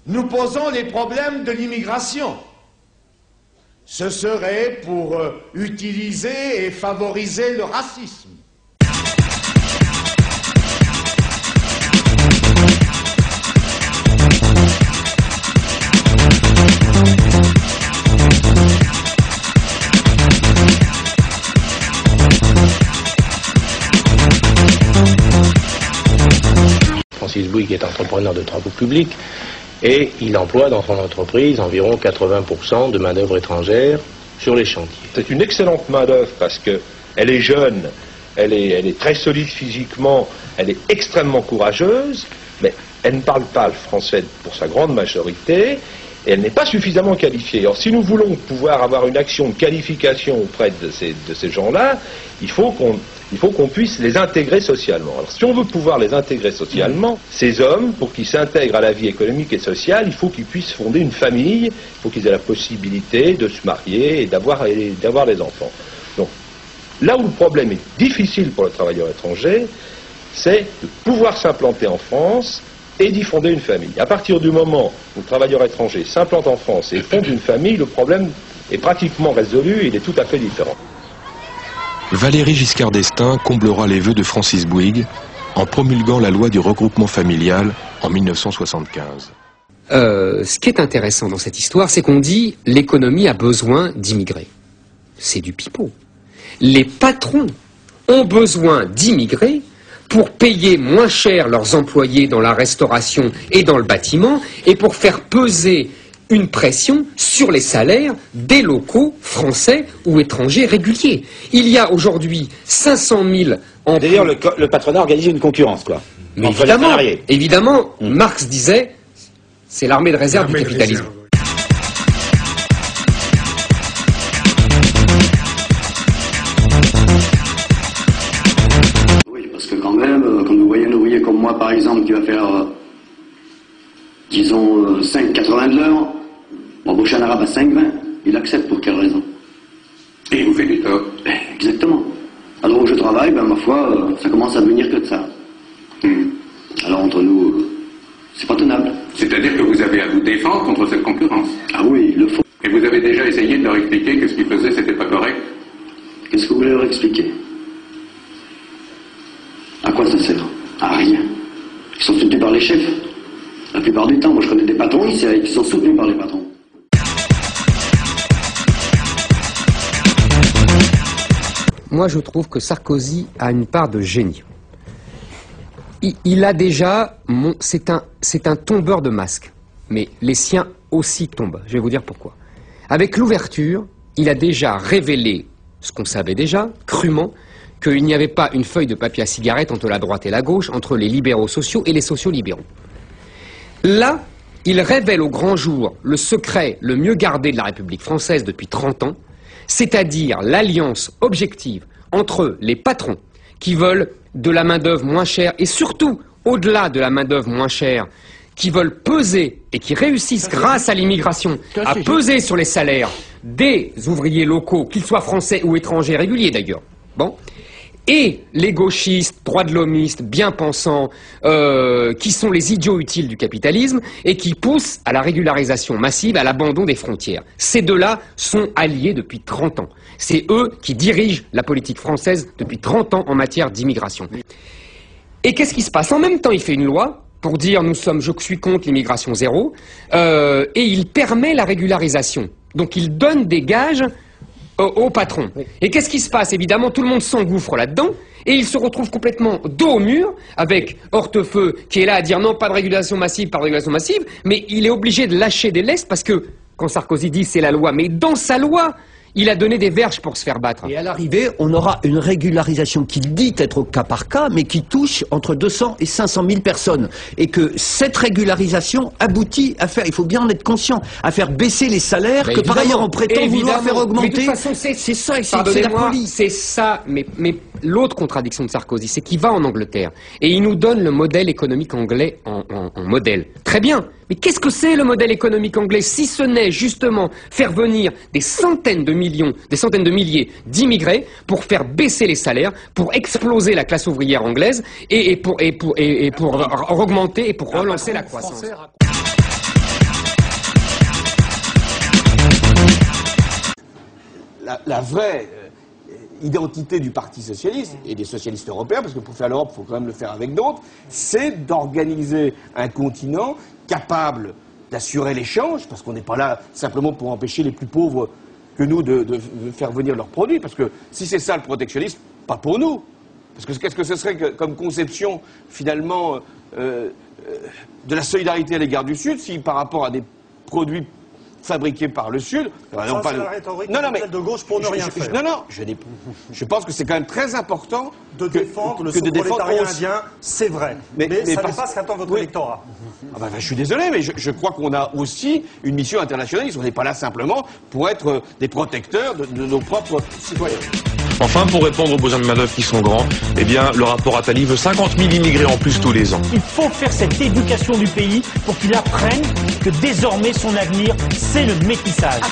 nous posons les problèmes de l'immigration. Ce serait pour utiliser et favoriser le racisme. Francis Bouygues est entrepreneur de travaux publics et il emploie dans son entreprise environ 80% de main-d'œuvre étrangère sur les chantiers. C'est une excellente main-d'œuvre parce qu'elle est jeune, elle est très solide physiquement, elle est extrêmement courageuse, mais elle ne parle pas le français pour sa grande majorité et elle n'est pas suffisamment qualifiée. Alors si nous voulons pouvoir avoir une action de qualification auprès de ces gens-là, il faut qu'on puisse les intégrer socialement. Alors si on veut pouvoir les intégrer socialement, ces hommes, pour qu'ils s'intègrent à la vie économique et sociale, il faut qu'ils puissent fonder une famille, il faut qu'ils aient la possibilité de se marier et d'avoir des enfants. Donc là où le problème est difficile pour le travailleur étranger, c'est de pouvoir s'implanter en France et d'y fonder une famille. À partir du moment où le travailleur étranger s'implante en France et fonde une famille, le problème est pratiquement résolu, il est tout à fait différent. Valéry Giscard d'Estaing comblera les vœux de Francis Bouygues en promulguant la loi du regroupement familial en 1975. Ce qui est intéressant dans cette histoire, c'est qu'on dit l'économie a besoin d'immigrés. C'est du pipeau. Les patrons ont besoin d'immigrés pour payer moins cher leurs employés dans la restauration et dans le bâtiment et pour faire peser une pression sur les salaires des locaux français ou étrangers réguliers. Il y a aujourd'hui 500 000 emplois. D'ailleurs, le patronat organise une concurrence, quoi. Mais évidemment, Marx disait, c'est l'armée de réserve du capitalisme. Oui, parce que quand même, quand vous voyez un ouvrier comme moi, par exemple, qui va faire, disons, 5,80 de l'heure, embaucher un arabe à 5,20, il accepte pour quelle raison? Et il vous fait du tort. Exactement. Alors où je travaille, ben, ma foi, ça commence à devenir que de ça. Alors entre nous, c'est pas tenable. C'est-à-dire que vous avez à vous défendre contre cette concurrence. Ah oui, il le faut. Et vous avez déjà essayé de leur expliquer que ce qu'ils faisaient, c'était pas correct? Qu'est-ce que vous voulez leur expliquer? À quoi ça sert? À rien. Ils sont soutenus par les chefs. La plupart du temps, moi je connais des patrons ici qui sont soutenus par les patrons. Moi, je trouve que Sarkozy a une part de génie. Il a déjà... C'est un tombeur de masques. Mais les siens aussi tombent. Je vais vous dire pourquoi. Avec l'ouverture, il a déjà révélé ce qu'on savait déjà, crûment, qu'il n'y avait pas une feuille de papier à cigarette entre la droite et la gauche, entre les libéraux sociaux et les sociaux libéraux. Là, il révèle au grand jour le secret le mieux gardé de la République française depuis 30 ans, c'est-à-dire l'alliance objective entre les patrons qui veulent de la main-d'œuvre moins chère et surtout, au-delà de la main-d'œuvre moins chère, qui veulent peser et qui réussissent grâce à l'immigration à peser sur les salaires des ouvriers locaux, qu'ils soient français ou étrangers, réguliers d'ailleurs. Bon. Et les gauchistes, droits de l'hommistes, bien-pensants, qui sont les idiots utiles du capitalisme et qui poussent à la régularisation massive, à l'abandon des frontières. Ces deux-là sont alliés depuis 30 ans. C'est eux qui dirigent la politique française depuis 30 ans en matière d'immigration. Et qu'est-ce qui se passe? En même temps, il fait une loi pour dire je suis contre l'immigration zéro, et il permet la régularisation. Donc il donne des gages au patron. Et qu'est-ce qui se passe? Évidemment, tout le monde s'engouffre là-dedans, et il se retrouve complètement dos au mur, avec Hortefeux qui est là à dire non, pas de régulation massive, pas de régulation massive, mais il est obligé de lâcher des lestes, parce que, quand Sarkozy dit c'est la loi, mais dans sa loi, il a donné des verges pour se faire battre. Et à l'arrivée, on aura une régularisation qui dit être au cas par cas, mais qui touche entre 200 et 500 000 personnes. Et que cette régularisation aboutit à faire, il faut bien en être conscient, à faire baisser les salaires, que par ailleurs on prétend vouloir faire augmenter. Mais de toute façon, c'est ça, c'est la folie. C'est ça, mais l'autre contradiction de Sarkozy, c'est qu'il va en Angleterre, et il nous donne le modèle économique anglais en modèle. Très bien. Mais qu'est-ce que c'est le modèle économique anglais, si ce n'est justement faire venir des centaines de milliers d'immigrés pour faire baisser les salaires, pour exploser la classe ouvrière anglaise et pour augmenter et pour relancer la croissance. la vraie identité du Parti socialiste et des socialistes européens, parce que pour faire l'Europe, il faut quand même le faire avec d'autres, c'est d'organiser un continent capable d'assurer l'échange, parce qu'on n'est pas là simplement pour empêcher les plus pauvres que nous de faire venir leurs produits, parce que si c'est ça le protectionnisme, pas pour nous. Parce que qu'est-ce que ce serait comme conception, finalement, de la solidarité à l'égard du Sud, si par rapport à des produits fabriqués par le Sud... Ça, c'est la rhétorique de gauche pour ne rien faire. Non, je pense que c'est quand même très important de défendre le sous-prolétariat indien, c'est vrai. Mais ça n'est pas ce qu'attend votre électorat. Ah ben, je suis désolé, mais je crois qu'on a aussi une mission internationaliste. On n'est pas là simplement pour être des protecteurs de nos propres citoyens. Enfin, pour répondre aux besoins de main-d'œuvre qui sont grands, eh bien, le rapport Attali veut 50 000 immigrés en plus tous les ans. Il faut faire cette éducation du pays pour qu'il apprenne que désormais son avenir, c'est le métissage.